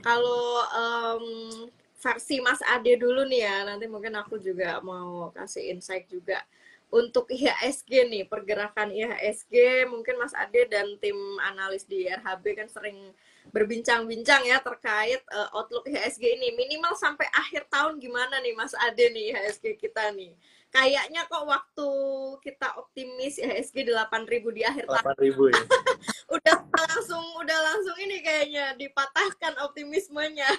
Kalau versi Mas Ade dulu nih ya, nanti mungkin aku juga mau kasih insight juga. Untuk IHSG nih, pergerakan IHSG, mungkin Mas Ade dan tim analis di RHB kan sering berbincang-bincang ya terkait outlook IHSG ini. Minimal sampai akhir tahun gimana nih Mas Ade nih IHSG kita nih. Kayaknya kok waktu kita optimis IHSG 8.000 di akhir tahun 8.000 ya. udah langsung ini kayaknya dipatahkan optimismenya.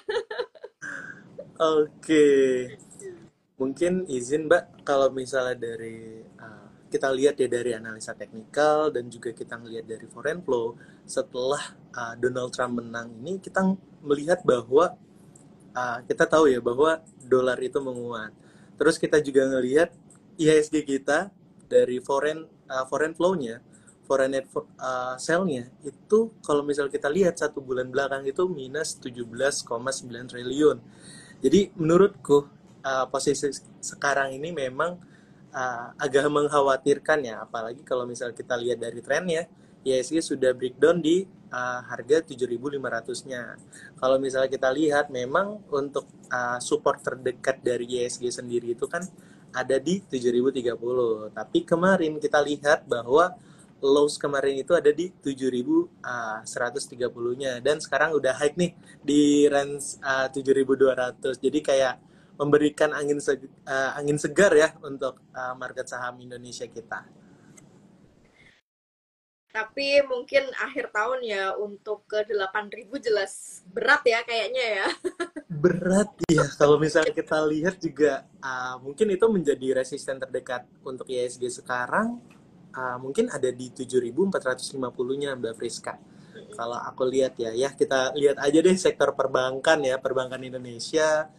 Oke, mungkin izin Mbak kalau misalnya dari kita lihat ya dari analisa teknikal dan juga kita ngelihat dari foreign flow setelah Donald Trump menang ini kita melihat bahwa kita tahu ya bahwa dolar itu menguat. Terus kita juga ngelihat IHSG kita dari foreign flow-nya, foreign net sell-nya itu kalau misal kita lihat 1 bulan belakang itu minus 17,9 triliun. Jadi menurutku posisi sekarang ini memang agak mengkhawatirkan ya, apalagi kalau misal kita lihat dari trennya, IHSG sudah breakdown di harga 7.500-nya. Kalau misalnya kita lihat memang untuk support terdekat dari IHSG sendiri itu kan ada di 7.030. Tapi kemarin kita lihat bahwa lows kemarin itu ada di 7.130-nya dan sekarang udah high nih di range 7.200. Jadi kayak memberikan angin segar ya untuk market saham Indonesia kita. Tapi mungkin akhir tahun ya untuk ke 8.000 jelas berat ya kayaknya ya. Berat ya kalau misalnya kita lihat juga mungkin itu menjadi resisten terdekat untuk IHSG sekarang mungkin ada di 7.450-nya Mbak Friska. Kalau aku lihat ya kita lihat aja deh sektor perbankan ya, perbankan Indonesia.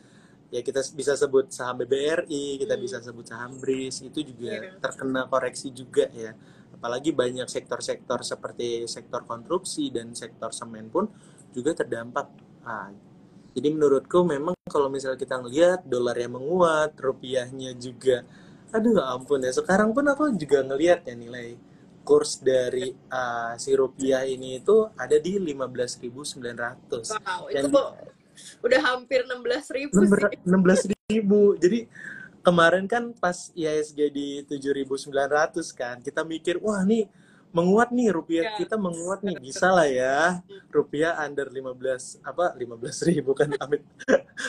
Ya kita bisa sebut saham BBRI, kita bisa sebut saham BRIS, itu juga terkena koreksi juga ya. Apalagi banyak sektor-sektor seperti sektor konstruksi dan sektor semen pun juga terdampak. Jadi menurutku memang kalau misalnya kita ngelihat dolar yang menguat, rupiahnya juga, aduh ampun ya. Sekarang pun aku juga ngelihat ya nilai kurs dari si rupiah ini itu ada di 15.900. Wow, itu Yang di udah hampir 16.000 sih. 16.000. Jadi kemarin kan pas IHSG di 7.900 kan, kita mikir, wah nih menguat nih rupiah Ya, kita menguat nih, bisa lah ya rupiah under 15.000 kan amit.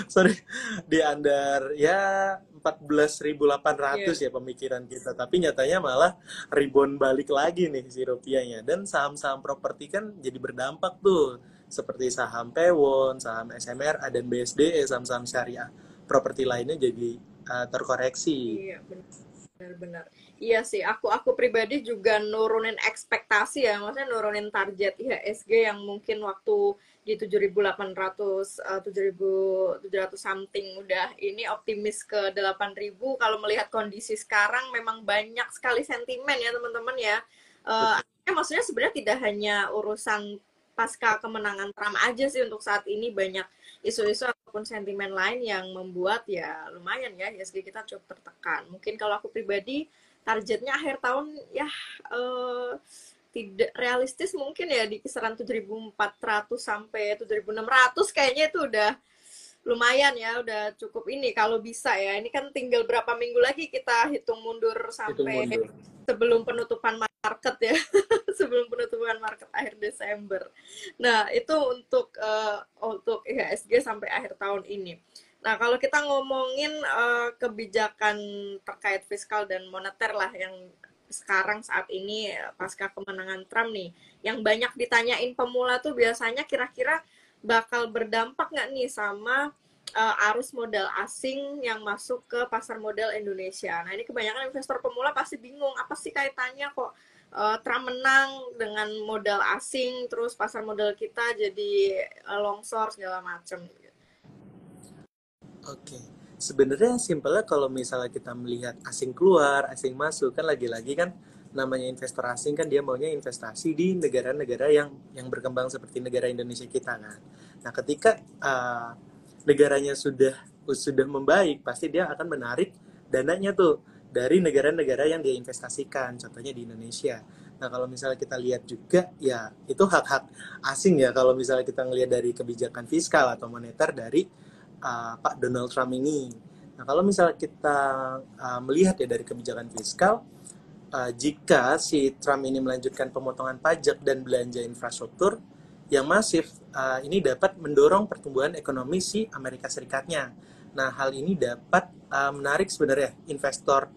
Sorry, di under ya 14.800 ya. ya pemikiran kita, tapi nyatanya malah rebound balik lagi nih si rupiahnya. Dan saham-saham properti kan jadi berdampak tuh seperti saham Pewon, saham SMRA dan BSDE, saham-saham syariah properti lainnya jadi terkoreksi. Iya, benar-benar. Iya sih, aku pribadi juga nurunin ekspektasi ya, maksudnya nurunin target IHSG yang mungkin waktu di 7.800, 7.700 something udah ini optimis ke 8.000. Kalau melihat kondisi sekarang memang banyak sekali sentimen ya teman-teman ya. Maksudnya sebenarnya tidak hanya urusan pasca kemenangan Trump aja sih untuk saat ini, banyak isu-isu ataupun sentimen lain yang membuat ya lumayan ya IHSG kita cukup tertekan. Mungkin kalau aku pribadi targetnya akhir tahun ya tidak realistis mungkin ya di kisaran 7.400 sampai 7.600 kayaknya itu udah lumayan ya, udah cukup ini kalau bisa ya. Ini kan tinggal berapa minggu lagi kita hitung mundur Hitung sampai mundur. sebelum penutupan market ya. Sebelum penutupan market akhir Desember. Nah, itu untuk IHSG sampai akhir tahun ini. Nah, kalau kita ngomongin kebijakan terkait fiskal dan moneter lah yang sekarang saat ini pasca kemenangan Trump nih, yang banyak ditanyain pemula tuh biasanya kira-kira bakal berdampak nggak nih sama arus modal asing yang masuk ke pasar modal Indonesia. Nah, ini kebanyakan investor pemula pasti bingung, apa sih kaitannya kok Trump menang dengan modal asing, terus pasar modal kita jadi longsor segala macam. Oke, sebenarnya simpelnya kalau misalnya kita melihat asing keluar, asing masuk, kan lagi-lagi kan namanya investor asing kan dia maunya investasi di negara-negara yang berkembang seperti negara Indonesia kita kan. Nah, ketika negaranya sudah membaik, pasti dia akan menarik dananya tuh dari negara-negara yang dia investasikan, contohnya di Indonesia. Nah, kalau misalnya kita lihat juga, ya itu hak-hak asing ya kalau misalnya kita ngelihat dari kebijakan fiskal atau moneter dari Pak Donald Trump ini. Nah, kalau misalnya kita melihat ya dari kebijakan fiskal, jika si Trump ini melanjutkan pemotongan pajak dan belanja infrastruktur yang masif, ini dapat mendorong pertumbuhan ekonomi si Amerika Serikatnya. Nah, hal ini dapat menarik sebenarnya investor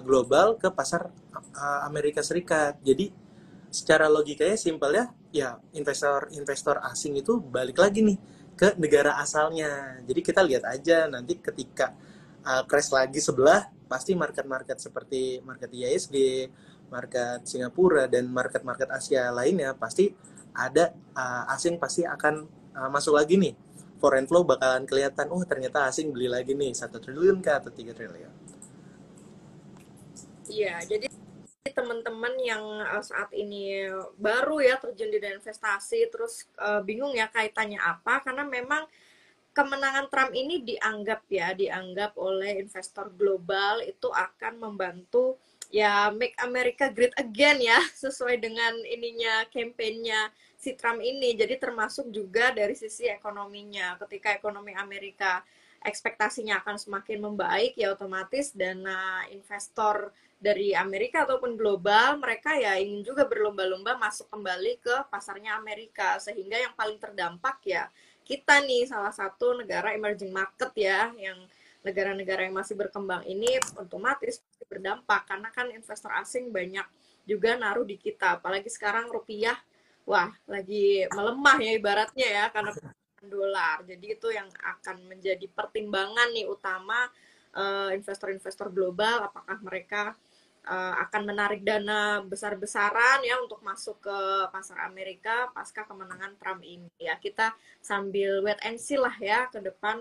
global ke pasar Amerika Serikat. Jadi, secara logikanya simpel ya, ya investor asing itu balik lagi nih ke negara asalnya. Jadi kita lihat aja nanti ketika crash lagi sebelah, pasti market-market seperti market IISG, market Singapura, dan market-market Asia lainnya pasti ada asing pasti akan masuk lagi nih. Foreign flow bakalan kelihatan, oh ternyata asing beli lagi nih 1 triliun kah atau 3 triliun. Iya, jadi teman-teman yang saat ini baru ya terjun di dunia investasi terus bingung ya kaitannya apa karena memang kemenangan Trump ini dianggap oleh investor global itu akan membantu ya make America great again ya sesuai dengan ininya kampanyenya si Trump ini. Jadi termasuk juga dari sisi ekonominya. Ketika ekonomi Amerika ekspektasinya akan semakin membaik ya otomatis dana investor dari Amerika ataupun global mereka ya ingin juga berlomba-lomba masuk kembali ke pasarnya Amerika sehingga yang paling terdampak ya kita nih salah satu negara emerging market ya yang negara-negara yang masih berkembang ini otomatis pasti berdampak karena kan investor asing banyak juga naruh di kita apalagi sekarang rupiah wah lagi melemah ya ibaratnya ya karena dolar jadi itu yang akan menjadi pertimbangan nih utama investor-investor global apakah mereka akan menarik dana besar-besaran ya untuk masuk ke pasar Amerika pasca kemenangan Trump ini ya kita sambil wait and see lah ya ke depan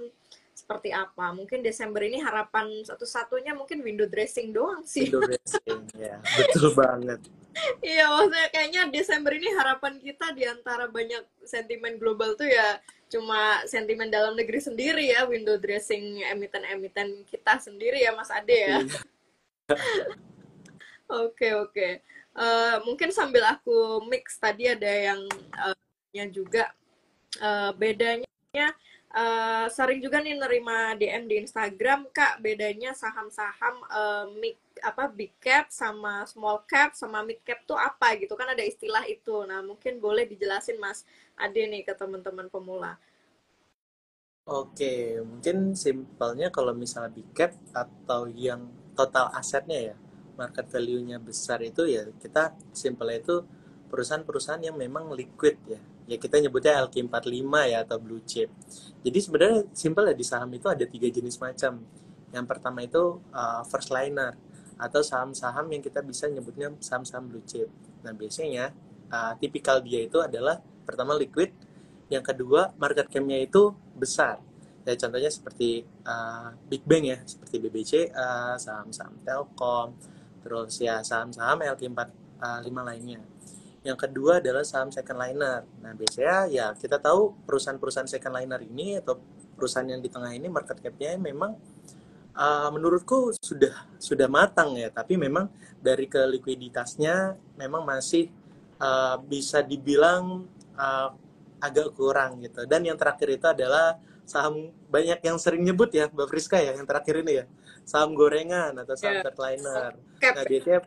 seperti apa mungkin Desember ini harapan satu-satunya mungkin window dressing doang sih. Window dressing, ya betul banget. Iya maksudnya kayaknya Desember ini harapan kita di antara banyak sentimen global tuh ya cuma sentimen dalam negeri sendiri ya window dressing emiten-emiten kita sendiri ya Mas Ade ya. Iya. Oke, oke. Mungkin sambil aku mix tadi ada yang juga bedanya sering juga nih nerima DM di Instagram, Kak, bedanya saham-saham big cap sama small cap sama mid cap tuh apa gitu kan ada istilah itu. Nah, mungkin boleh dijelasin Mas Ade nih ke teman-teman pemula. Oke, mungkin simpelnya kalau misalnya big cap atau yang total asetnya ya, market value-nya besar itu ya kita simpelnya itu perusahaan-perusahaan yang memang liquid ya. Ya kita nyebutnya LQ45 ya atau blue chip. Jadi sebenarnya simpel ya di saham itu ada 3 jenis macam. Yang pertama itu first liner atau saham-saham yang kita bisa nyebutnya saham-saham blue chip. Nah biasanya tipikal dia itu adalah pertama liquid, yang kedua market cap-nya itu besar. Ya contohnya seperti Big Bang ya, seperti BBCA, saham-saham Telkom, terus ya saham-saham LQ45 lainnya. Yang kedua adalah saham second liner. Nah, biasanya ya kita tahu perusahaan-perusahaan second liner ini atau perusahaan yang di tengah ini market cap-nya memang menurutku sudah matang ya, tapi memang dari ke likuiditasnya memang masih bisa dibilang agak kurang gitu. Dan yang terakhir itu adalah saham banyak yang sering nyebut ya, Mbak Friska ya, yang terakhir ini ya, saham gorengan atau saham Ya, third liner. cap. Nah, biasanya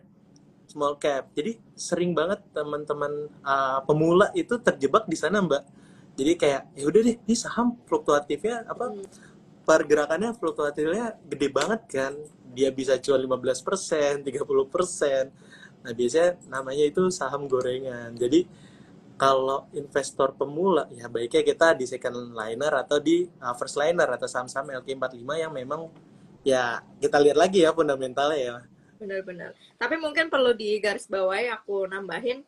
small cap. Jadi sering banget teman-teman pemula itu terjebak di sana, Mbak. Jadi kayak ya udah deh, ini saham fluktuatifnya apa pergerakannya fluktuatifnya gede banget kan. Dia bisa jual 15%, 30%. Nah, biasanya namanya itu saham gorengan. Jadi kalau investor pemula ya baiknya kita di second liner atau di first liner atau saham-saham LQ45 yang memang ya kita lihat lagi ya fundamentalnya ya. Benar-benar. Tapi mungkin perlu digarisbawahi aku nambahin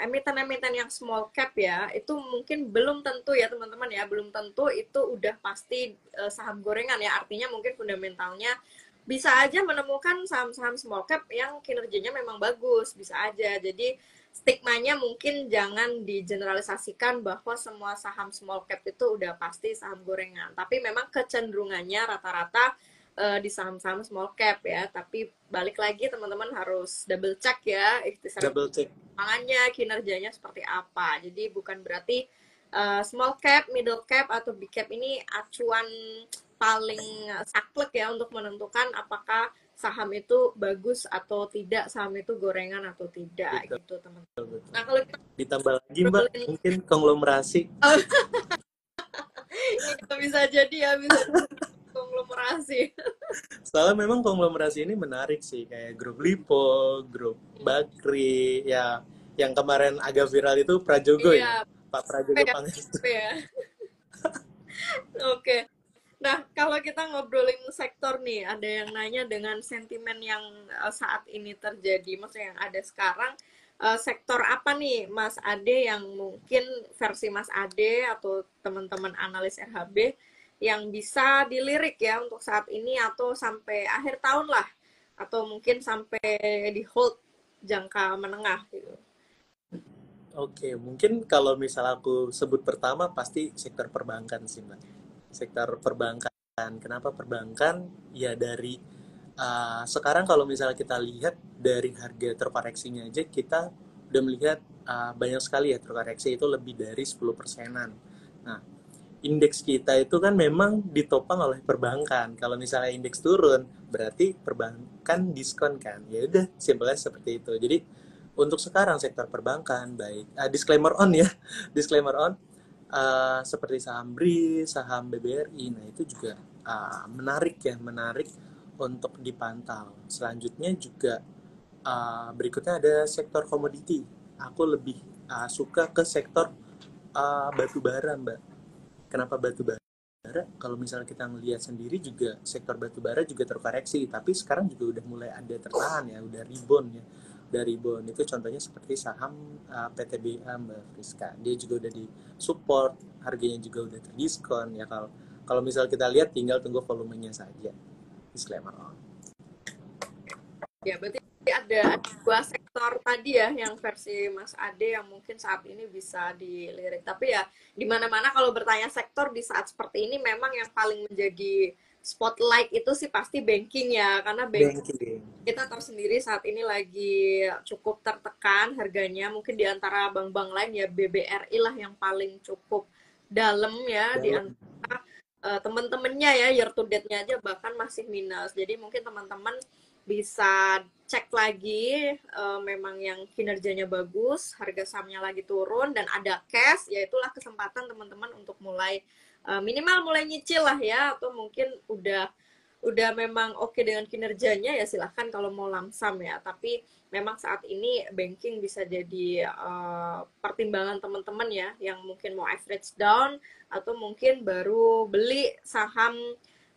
emiten-emiten yang small cap ya, itu mungkin belum tentu ya teman-teman ya, belum tentu itu udah pasti saham gorengan ya. Artinya mungkin fundamentalnya bisa aja menemukan saham-saham small cap yang kinerjanya memang bagus, bisa aja. Jadi stigmanya mungkin jangan digeneralisasikan bahwa semua saham small cap itu udah pasti saham gorengan. Tapi memang kecenderungannya rata-rata di saham-saham small cap ya. Tapi balik lagi teman-teman harus double check ya ikhtisar Double check. keuangannya, kinerjanya seperti apa. Jadi bukan berarti small cap, middle cap atau big cap ini acuan paling saklek ya untuk menentukan apakah saham itu bagus atau tidak, saham itu gorengan atau tidak Betul, gitu teman-teman. betul. Nah kalau kita Ditambah lagi Mbak, mungkin konglomerasi. ya, bisa jadi ya, bisa konglomerasi. Soalnya memang konglomerasi ini menarik sih, kayak grup Lipo, grup Bakri, ya yang kemarin agak viral itu Prajogo Iya, ya, Pak Prajogo ya, Pangestu. ya. Oke. Nah, kalau kita ngobrolin sektor nih, ada yang nanya dengan sentimen yang saat ini terjadi, maksudnya yang ada sekarang, sektor apa nih, Mas Ade, yang mungkin versi Mas Ade atau teman-teman analis RHB yang bisa dilirik ya untuk saat ini atau sampai akhir tahun lah, atau mungkin sampai di hold jangka menengah gitu. Oke, mungkin kalau misal aku sebut pertama pasti sektor perbankan sih Mbak. Sektor perbankan. Kenapa perbankan? Ya dari sekarang kalau misalnya kita lihat dari harga terkoreksinya aja kita udah melihat banyak sekali ya terkoreksi itu lebih dari 10%-an. Nah, indeks kita itu kan memang ditopang oleh perbankan. Kalau misalnya indeks turun, berarti perbankan diskon kan. Ya udah, simpelnya seperti itu. Jadi untuk sekarang sektor perbankan baik disclaimer on ya, disclaimer on seperti saham BRI, saham BBRI, nah itu juga menarik ya, menarik untuk dipantau. Selanjutnya juga berikutnya ada sektor komoditi. Aku lebih suka ke sektor batu bara, Mbak. Kenapa batu bara? Kalau misalnya kita ngelihat sendiri juga sektor batu bara juga terkoreksi, tapi sekarang juga udah mulai ada tertahan ya, udah rebound ya. Udah rebound itu contohnya seperti saham PTBA Mbak Friska. Dia juga udah di support, harganya juga udah terdiskon ya. Kalau kalau misal kita lihat tinggal tunggu volumenya saja. Disclaimer on. Ya, berarti ada dua sektor tadi ya yang versi Mas Ade yang mungkin saat ini bisa dilirik. Tapi ya di mana-mana kalau bertanya sektor di saat seperti ini memang yang paling menjadi spotlight itu sih pasti banking ya. Karena banking Banking. kita tahu sendiri saat ini lagi cukup tertekan harganya. Mungkin di antara bank-bank lain ya BBRI lah yang paling cukup dalam ya di Dalam. antara teman-temannya ya, year to date-nya aja bahkan masih minus. Jadi mungkin teman-teman bisa cek lagi memang yang kinerjanya bagus, harga sahamnya lagi turun dan ada cash, ya itulah kesempatan teman-teman untuk mulai minimal mulai nyicil lah ya, atau mungkin udah memang oke dengan kinerjanya ya silahkan kalau mau lamsam ya. Tapi memang saat ini banking bisa jadi pertimbangan teman-teman ya yang mungkin mau average down atau mungkin baru beli saham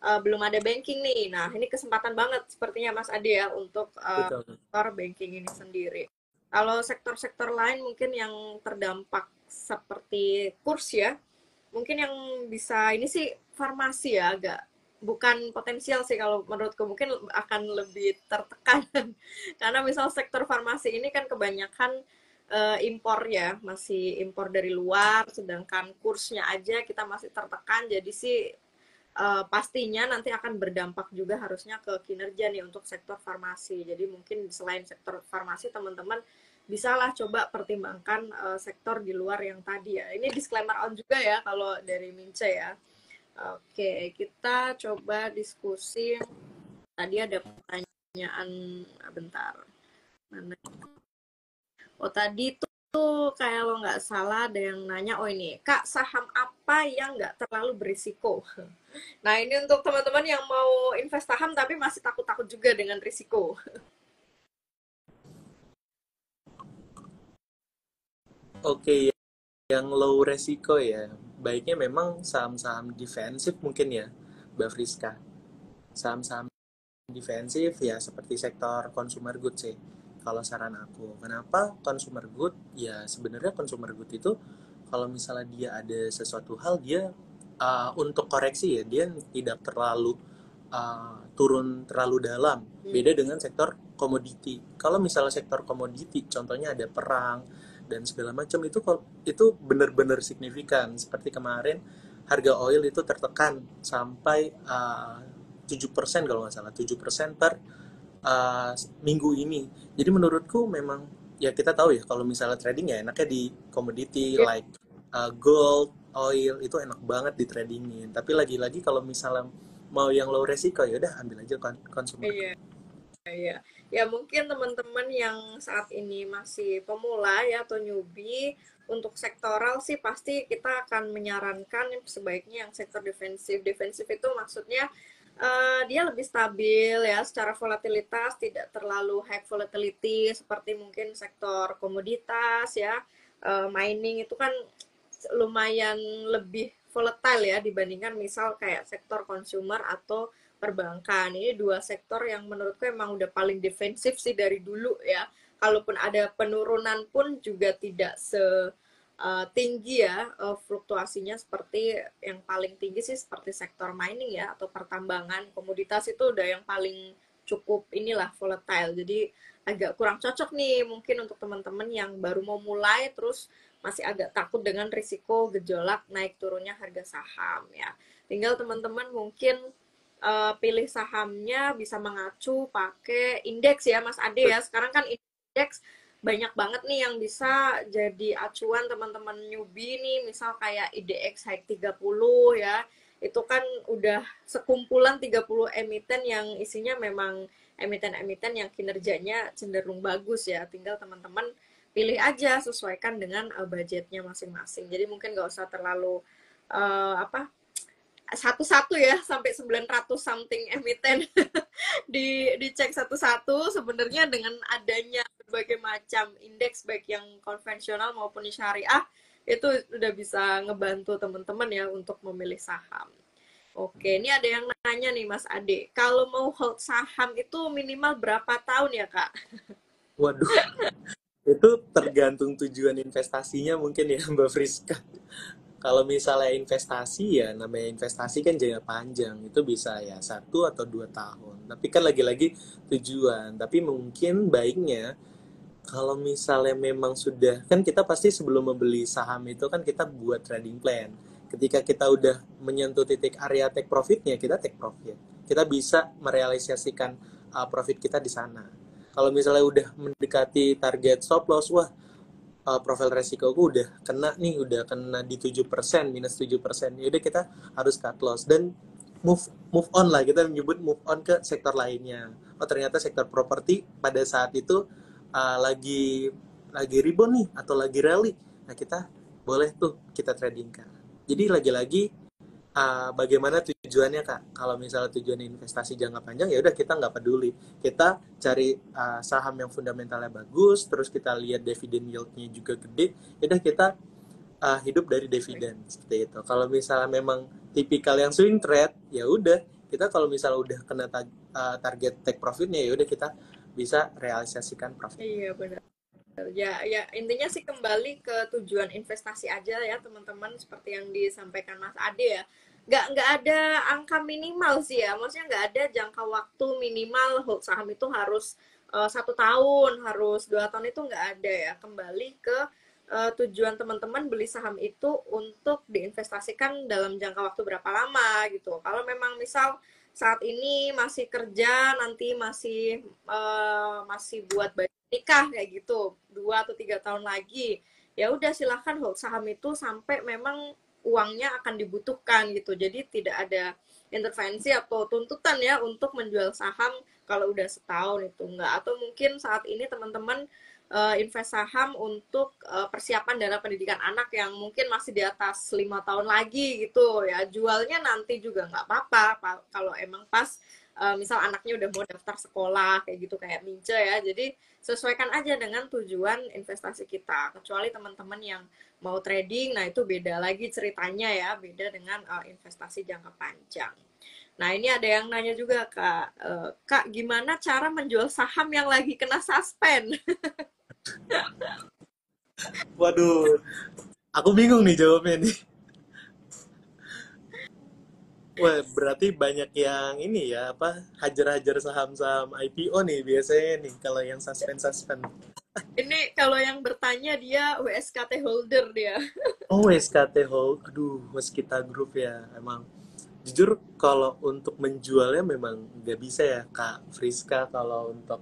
belum ada banking nih. Nah, ini kesempatan banget sepertinya Mas Ade ya untuk Betul. sektor banking ini sendiri. Kalau sektor-sektor lain mungkin yang terdampak seperti kurs ya, mungkin yang bisa ini sih farmasi ya, agak bukan potensial sih kalau menurutku, mungkin akan lebih tertekan karena misal sektor farmasi ini kan kebanyakan impor ya, masih impor dari luar, sedangkan kursnya aja kita masih tertekan, jadi sih pastinya nanti akan berdampak juga harusnya ke kinerja nih untuk sektor farmasi. Jadi mungkin selain sektor farmasi teman-teman bisalah coba pertimbangkan sektor di luar yang tadi ya. Ini disclaimer on juga ya kalau dari Mince ya. Oke, kita coba diskusi. Tadi ada pertanyaan, bentar. Mana? Oh, tadi tuh kalau nggak salah ada yang nanya, oh ini, Kak, saham apa yang nggak terlalu berisiko? Nah, ini untuk teman-teman yang mau invest saham tapi masih takut-takut juga dengan risiko. Oke, yang low resiko ya. Baiknya memang saham-saham defensif mungkin ya, Mbak Friska. Saham-saham defensif ya seperti sektor consumer goods sih. Kalau saran aku, kenapa consumer good? Ya sebenarnya consumer good itu kalau misalnya dia ada sesuatu hal dia untuk koreksi ya dia tidak terlalu turun terlalu dalam. Beda dengan sektor komoditi. Kalau misalnya sektor komoditi, contohnya ada perang dan segala macam itu benar-benar signifikan. Seperti kemarin harga oil itu tertekan sampai 7% kalau nggak salah, 7% per minggu ini. Jadi menurutku memang ya kita tahu ya kalau misalnya trading ya enaknya di commodity Iya, like gold, oil itu enak banget di tradingin. Tapi lagi-lagi kalau misalnya mau yang low resiko ya udah ambil aja consumer. iya. Iya, ya mungkin teman-teman yang saat ini masih pemula ya atau newbie, untuk sektoral sih pasti kita akan menyarankan sebaiknya yang sektor defensif. Defensif itu maksudnya dia lebih stabil ya secara volatilitas, tidak terlalu high volatility seperti mungkin sektor komoditas ya. Mining itu kan lumayan lebih volatile ya dibandingkan misal kayak sektor consumer atau perbankan. Ini dua sektor yang menurutku emang udah paling defensif sih dari dulu ya. Kalaupun ada penurunan pun juga tidak tinggi ya fluktuasinya seperti yang paling tinggi sih seperti sektor mining ya atau pertambangan. Komoditas itu udah yang paling cukup inilah volatile. Jadi agak kurang cocok nih mungkin untuk teman-teman yang baru mau mulai terus masih agak takut dengan risiko gejolak naik turunnya harga saham ya. Tinggal teman-teman mungkin pilih sahamnya bisa mengacu pakai indeks ya Mas Ade ya. Sekarang kan indeks banyak banget nih yang bisa jadi acuan teman-teman newbie nih, misal kayak IDX High 30 ya. Itu kan udah sekumpulan 30 emiten yang isinya memang emiten-emiten yang kinerjanya cenderung bagus ya. Tinggal teman-teman pilih aja sesuaikan dengan budgetnya masing-masing. Jadi mungkin nggak usah terlalu apa satu-satu ya sampai 900 something emiten dicek satu-satu. Sebenarnya dengan adanya berbagai macam indeks baik yang konvensional maupun syariah itu udah bisa ngebantu teman-teman ya untuk memilih saham. Oke, ini ada yang nanya nih Mas Ade, kalau mau hold saham itu minimal berapa tahun ya Kak? Waduh, itu tergantung tujuan investasinya mungkin ya Mbak Friska. Kalau misalnya investasi ya namanya investasi kan jangka panjang itu bisa ya 1 atau 2 tahun. Tapi kan lagi-lagi tujuan. Tapi mungkin baiknya kalau misalnya memang sudah kan kita pasti sebelum membeli saham itu kan kita buat trading plan. Ketika kita udah menyentuh titik area take profitnya kita take profit. Kita bisa merealisasikan profit kita di sana. Kalau misalnya udah mendekati target stop loss, wah profil resiko gue udah kena nih, udah kena di 7%, minus 7%. Ya udah kita harus cut loss dan move on lah, kita menyebut move on ke sektor lainnya. Oh ternyata sektor properti pada saat itu lagi rebound nih atau lagi rally. Nah kita boleh tuh kita tradingkan. Jadi lagi-lagi bagaimana tujuannya kak? Kalau misalnya tujuan investasi jangka panjang ya udah kita nggak peduli, kita cari saham yang fundamentalnya bagus, terus kita lihat dividen yieldnya juga gede, ya udah kita hidup dari dividen seperti itu. Kalau misalnya memang tipikal yang swing trade, ya udah kita kalau misalnya udah kena target take profitnya ya udah kita bisa realisasikan profit. Iya benar. Ya, ya intinya sih kembali ke tujuan investasi aja ya teman-teman seperti yang disampaikan Mas Ade ya. Nggak ada angka minimal sih ya. Maksudnya nggak ada jangka waktu minimal hold saham itu harus 1 tahun, harus 2 tahun itu nggak ada ya. Kembali ke tujuan teman-teman beli saham itu untuk diinvestasikan dalam jangka waktu berapa lama gitu. Kalau memang misal saat ini masih kerja, nanti masih buat nikah kayak gitu 2 atau 3 tahun lagi, ya udah silahkan hold saham itu sampai memang uangnya akan dibutuhkan gitu. Jadi tidak ada intervensi atau tuntutan ya untuk menjual saham kalau udah setahun itu enggak. Atau mungkin saat ini teman-teman invest saham untuk persiapan dana pendidikan anak yang mungkin masih di atas 5 tahun lagi gitu ya, jualnya nanti juga nggak apa-apa kalau emang pas misal anaknya udah mau daftar sekolah kayak gitu kayak Mince ya. Jadi sesuaikan aja dengan tujuan investasi kita. Kecuali teman-teman yang mau trading, nah itu beda lagi ceritanya ya, beda dengan investasi jangka panjang. Nah ini ada yang nanya juga Kak, Kak gimana cara menjual saham yang lagi kena suspend? Waduh, aku bingung nih jawabnya nih. Wah, berarti banyak yang ini ya, apa, hajar-hajar saham-saham IPO nih biasanya nih, kalau yang suspend-suspend. Ini kalau yang bertanya dia WSKT holder dia. Oh, SKT Hold. Aduh, Waskita Group ya, emang. Jujur kalau untuk menjualnya memang nggak bisa ya Kak Friska, kalau untuk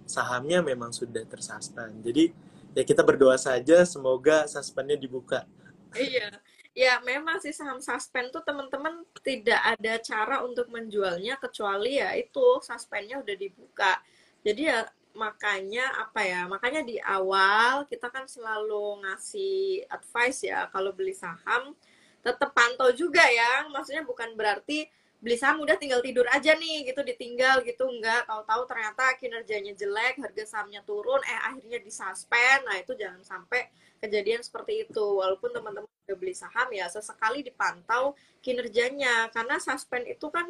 sahamnya memang sudah tersuspend. Jadi ya kita berdoa saja semoga suspennya dibuka. Iya, ya memang sih saham suspend tuh teman-teman tidak ada cara untuk menjualnya kecuali ya itu suspendnya udah dibuka. Jadi ya makanya apa ya? Makanya di awal kita kan selalu ngasih advice ya kalau beli saham tetap pantau juga ya. Maksudnya bukan berarti beli saham udah tinggal tidur aja nih gitu ditinggal gitu enggak, tahu-tahu ternyata kinerjanya jelek, harga sahamnya turun, akhirnya disuspend. Nah, itu jangan sampai kejadian seperti itu. Walaupun teman-teman udah beli saham ya sesekali dipantau kinerjanya karena suspend itu kan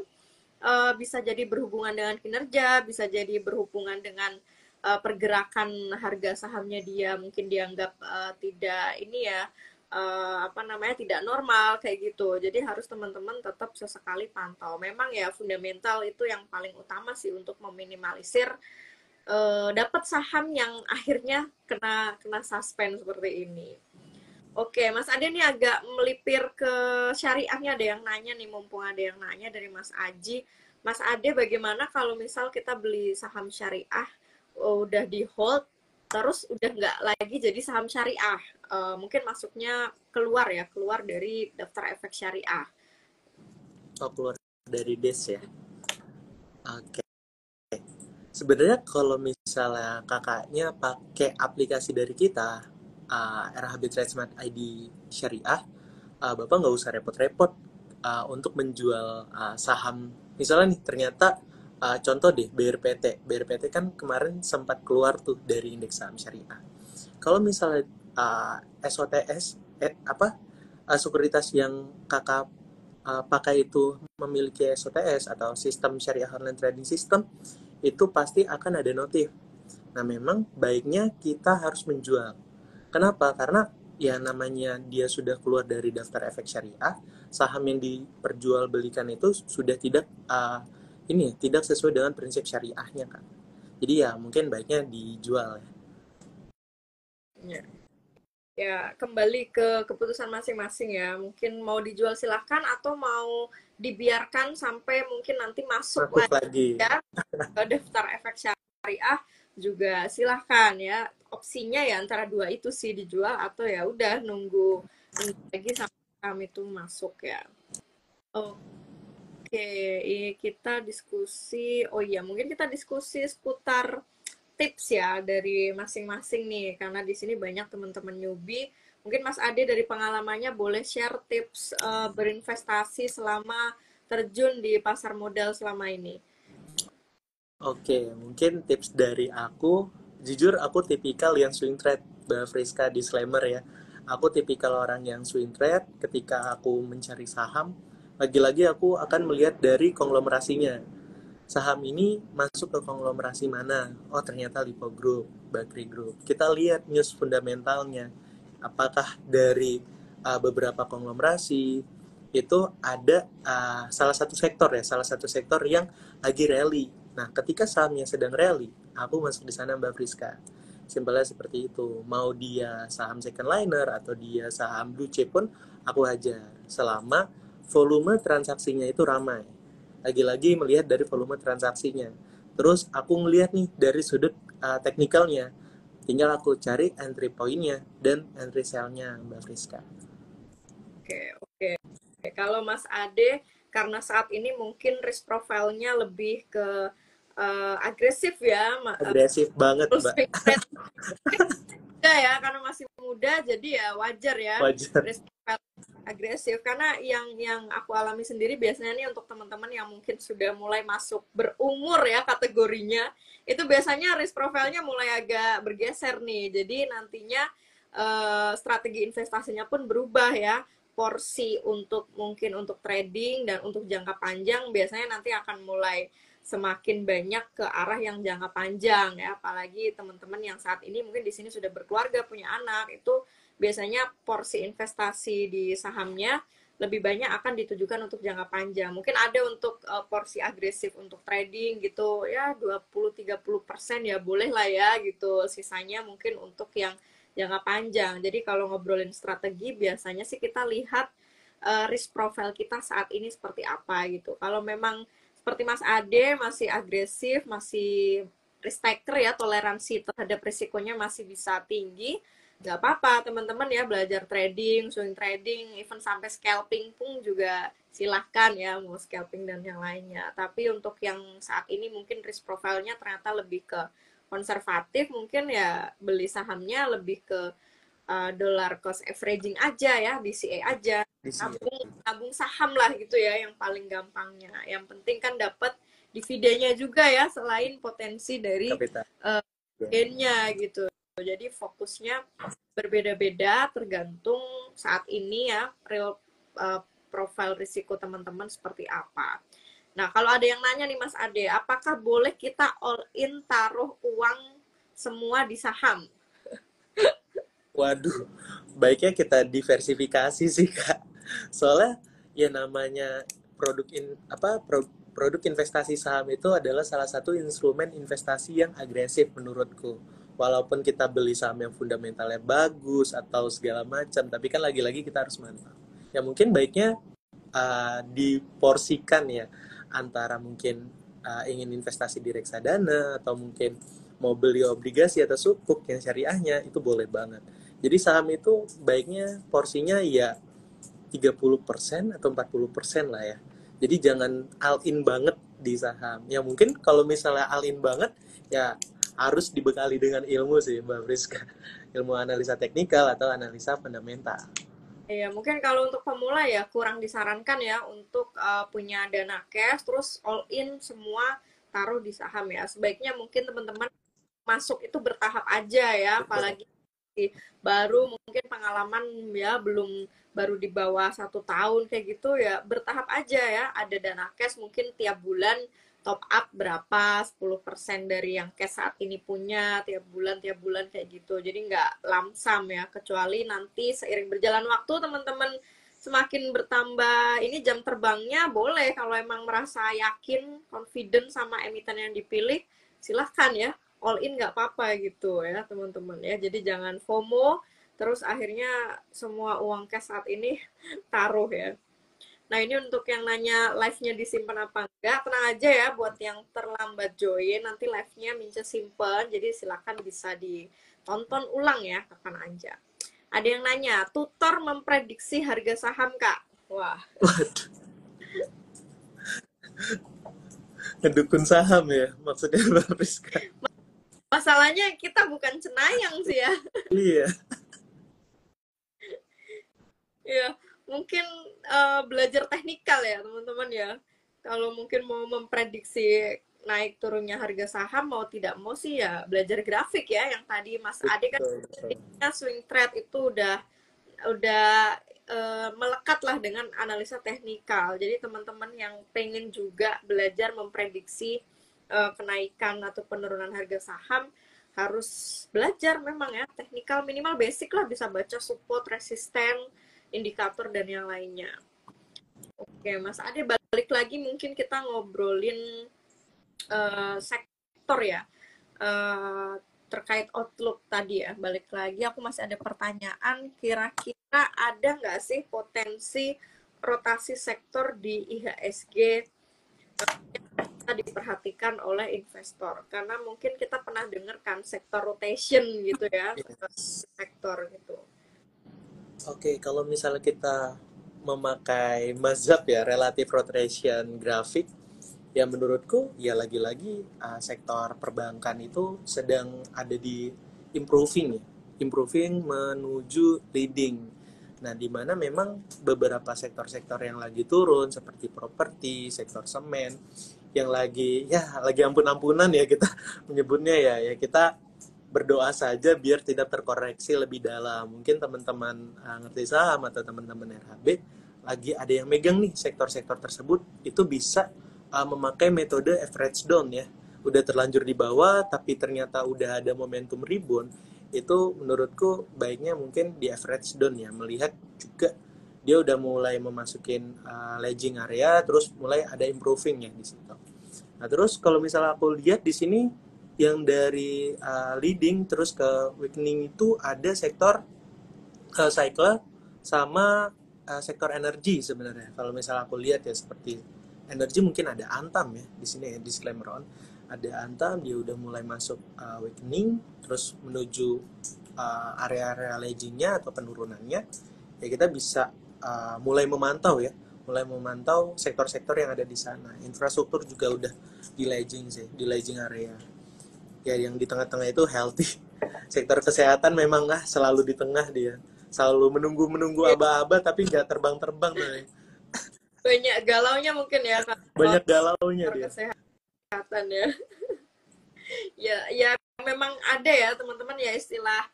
bisa jadi berhubungan dengan kinerja, bisa jadi berhubungan dengan pergerakan harga sahamnya dia mungkin dianggap tidak ini ya apa namanya tidak normal kayak gitu. Jadi harus teman-teman tetap sesekali pantau. Memang ya fundamental itu yang paling utama sih untuk meminimalisir dapat saham yang akhirnya kena kena suspend seperti ini. Oke, Mas Ade nih agak melipir ke syariahnya, ada yang nanya nih, mumpung ada yang nanya dari Mas Aji. Mas Ade, bagaimana kalau misal kita beli saham syariah, udah di hold, terus udah nggak lagi jadi saham syariah? Mungkin masuknya keluar ya, keluar dari daftar efek syariah. Oh, keluar dari DES ya. Oke. Sebenarnya kalau misalnya kakaknya pakai aplikasi dari kita, RHB Trade Smart ID Syariah, bapak nggak usah repot-repot untuk menjual saham. Misalnya nih ternyata contoh deh BRPT, BRPT kan kemarin sempat keluar tuh dari indeks saham syariah. Kalau misalnya SOTS, sekuritas yang kakak pakai itu memiliki SOTS atau sistem syariah online trading system, itu pasti akan ada notif. Nah, memang baiknya kita harus menjual. Kenapa? Karena ya namanya dia sudah keluar dari daftar efek syariah, saham yang diperjualbelikan itu sudah tidak tidak sesuai dengan prinsip syariahnya kan. Jadi ya mungkin baiknya dijual ya. Ya. Ya, kembali ke keputusan masing-masing ya. Mungkin mau dijual silahkan atau mau dibiarkan sampai mungkin nanti masuk Masuk lagi lagi. ya ke daftar efek syariah juga silahkan ya. Opsinya ya antara dua itu sih dijual atau ya udah nunggu nunggu lagi sampai kami itu masuk ya. Oke, kita diskusi. Oh iya, mungkin kita diskusi seputar tips ya dari masing-masing nih, karena di sini banyak teman-teman newbie. Mungkin Mas Ade dari pengalamannya boleh share tips berinvestasi selama terjun di pasar modal selama ini. Oke, mungkin tips dari aku, jujur aku tipikal yang swing trade, Mbak Friska, disclaimer ya. Aku tipikal orang yang swing trade ketika aku mencari saham, lagi-lagi aku akan melihat dari konglomerasinya. Saham ini masuk ke konglomerasi mana? Oh, ternyata Lipo Group, Bakri Group. Kita lihat news fundamentalnya. Apakah dari beberapa konglomerasi itu ada salah satu sektor yang lagi rally. Nah, ketika sahamnya sedang rally, aku masuk di sana Mbak Friska. Simpelnya seperti itu. Mau dia saham second liner atau dia saham blue chip pun aku hajar. Selama volume transaksinya itu ramai. Lagi-lagi melihat dari volume transaksinya. Terus aku melihat nih dari sudut teknikalnya. Tinggal aku cari entry point-nya dan entry sell-nya Mbak Friska. Oke, oke. Kalau Mas Ade, karena saat ini mungkin risk profile-nya lebih ke agresif ya, Agresif banget, Mbak. swing trade muda ya karena masih muda jadi ya wajar ya Wajar. risk profile agresif karena yang aku alami sendiri biasanya nih untuk teman-teman yang mungkin sudah mulai masuk berumur ya kategorinya itu biasanya risk profile-nya mulai agak bergeser nih jadi nantinya strategi investasinya pun berubah ya porsi untuk mungkin untuk trading dan untuk jangka panjang biasanya nanti akan mulai semakin banyak ke arah yang jangka panjang ya apalagi teman-teman yang saat ini mungkin di sini sudah berkeluarga punya anak itu biasanya porsi investasi di sahamnya lebih banyak akan ditujukan untuk jangka panjang mungkin ada untuk porsi agresif untuk trading gitu ya 20-30% ya boleh lah ya gitu sisanya mungkin untuk yang jangka panjang jadi kalau ngobrolin strategi biasanya sih kita lihat risk profile kita saat ini seperti apa gitu. Kalau memang seperti Mas Ade masih agresif, masih risk taker ya, toleransi terhadap risikonya masih bisa tinggi, nggak apa-apa teman-teman ya, belajar trading, swing trading, even sampai scalping pun juga silahkan ya, mau scalping dan yang lainnya. Tapi untuk yang saat ini mungkin risk profile-nya ternyata lebih ke konservatif, mungkin ya beli sahamnya lebih ke dollar cost averaging aja ya, DCA aja, Di sini nabung saham lah gitu ya, yang paling gampangnya. Yang penting kan dapat dividennya juga ya, selain potensi dari kapital. gainnya gitu. Jadi fokusnya berbeda-beda tergantung saat ini ya, real profile risiko teman-teman seperti apa. Nah, kalau ada yang nanya nih Mas Ade, apakah boleh kita all in taruh uang semua di saham? Waduh, baiknya kita diversifikasi sih Kak. Soalnya ya namanya produk investasi saham itu adalah salah satu instrumen investasi yang agresif menurutku. Walaupun kita beli saham yang fundamentalnya bagus atau segala macam, tapi kan lagi-lagi kita harus mantap. Ya mungkin baiknya diporsikan ya, antara mungkin ingin investasi di reksadana atau mungkin mau beli obligasi atau sukuk yang syariahnya, itu boleh banget. Jadi saham itu baiknya porsinya ya 30% atau 40% lah ya. Jadi jangan all in banget di saham. Ya mungkin kalau misalnya all in banget ya harus dibekali dengan ilmu sih Mbak Friska. Ilmu analisa teknikal atau analisa fundamental. Ya, mungkin kalau untuk pemula ya kurang disarankan ya untuk punya dana cash terus all in semua taruh di saham ya. Sebaiknya mungkin teman-teman masuk itu bertahap aja ya, Betul. apalagi baru mungkin pengalaman ya belum, baru di bawah 1 tahun kayak gitu ya, bertahap aja ya, ada dana cash mungkin tiap bulan top up berapa 10% dari yang cash saat ini punya, tiap bulan kayak gitu, jadi nggak lamsam ya, kecuali nanti seiring berjalan waktu teman-teman semakin bertambah ini jam terbangnya, boleh kalau emang merasa yakin confident sama emiten yang dipilih silahkan ya all in, nggak apa-apa gitu ya teman-teman ya, jadi jangan FOMO terus akhirnya semua uang cash saat ini taruh ya. Nah ini untuk yang nanya live-nya disimpan apa enggak, tenang aja ya buat yang terlambat join, nanti live-nya Mince simpen, jadi silakan bisa ditonton ulang ya kapan aja. Ada yang nanya, tutor memprediksi harga saham Kak? Wah, Waduh, ngedukun saham ya maksudnya Mbak Friska. masalahnya kita bukan cenayang sih ya. Iya. Ya, mungkin belajar teknikal ya teman-teman ya. Kalau mungkin mau memprediksi naik turunnya harga saham, mau tidak mau sih ya belajar grafik ya. Yang tadi Mas Ade kan Betul, betul. swing trade itu udah melekat lah dengan analisa teknikal. Jadi teman-teman yang pengen juga belajar memprediksi kenaikan atau penurunan harga saham harus belajar memang ya teknikal, minimal basic lah, bisa baca support, resisten, indikator dan yang lainnya. Oke, Mas Ade balik lagi mungkin kita ngobrolin sektor ya. Terkait outlook tadi ya, balik lagi aku masih ada pertanyaan, kira-kira ada nggak sih potensi rotasi sektor di IHSG yang bisa diperhatikan oleh investor? Karena mungkin kita pernah dengar kan sektor rotation gitu ya, Yes. sektor gitu. Oke, kalau misalnya kita memakai mazhab ya, relative rotation grafik, ya menurutku ya lagi-lagi sektor perbankan itu sedang ada di improving ya, improving menuju leading. Nah, di mana memang beberapa sektor-sektor yang lagi turun seperti properti, sektor semen, yang lagi ampun-ampunan ya kita menyebutnya ya kita berdoa saja biar tidak terkoreksi lebih dalam. Mungkin teman-teman ngerti saham atau teman-teman RHB lagi ada yang megang nih sektor-sektor tersebut, itu bisa memakai metode average down ya. Udah terlanjur di bawah tapi ternyata udah ada momentum rebound, itu menurutku baiknya mungkin di average down ya, melihat juga dia udah mulai memasukin lagging area, terus mulai ada improving ya di situ. Nah, terus kalau misalnya aku lihat di sini yang dari leading terus ke weakening itu ada sektor cycle sama sektor energi sebenarnya. Kalau misalnya aku lihat ya seperti energi mungkin ada Antam ya di sini ya, disclaimer on. Ada Antam, dia udah mulai masuk weakening, terus menuju area-area ledgingnya atau penurunannya. Ya kita bisa mulai memantau sektor-sektor yang ada di sana. Infrastruktur juga udah di ledging sih, di ledging area. Ya yang di tengah-tengah itu healthy. Sektor kesehatan memang selalu di tengah dia. Selalu menunggu Ya, aba-aba tapi nggak terbang-terbang tuh. banyak galaunya mungkin ya kalau Banyak galaunya sektor dia. kesehatan ya. Ya memang ada ya teman-teman ya istilah